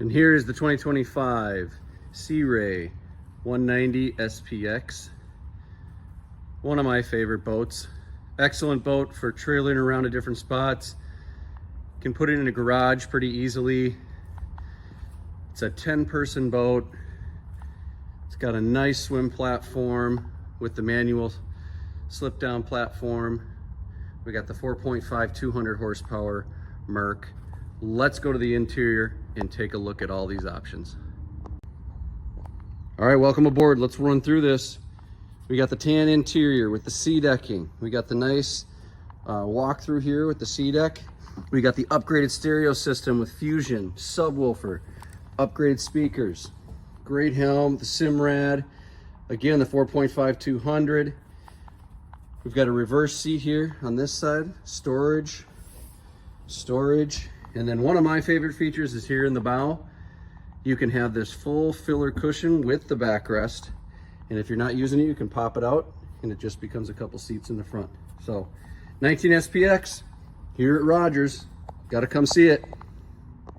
And here is the 2025 Sea Ray 190 SPX. One of my favorite boats. Excellent boat for trailing around to different spots. Can put it in a garage pretty easily. It's a 10-person boat. It's got a nice swim platform with the manual slip down platform. We got the 4.5 200 horsepower Merc. Let's go to the interior and take a look at all these options. All right, welcome aboard. Let's run through this. We got the tan interior with the sea decking. We got the nice walk through here with the sea deck. We got the upgraded stereo system with Fusion, subwoofer, upgraded speakers, great helm, the Simrad, again the 4.5 200. We've got a reverse seat here on this side, storage, and then one of my favorite features is here in the bow. You can have this full filler cushion with the backrest, and if you're not using it, you can pop it out and it just becomes a couple seats in the front. So 19 SPX here at Rogers, got to come see it.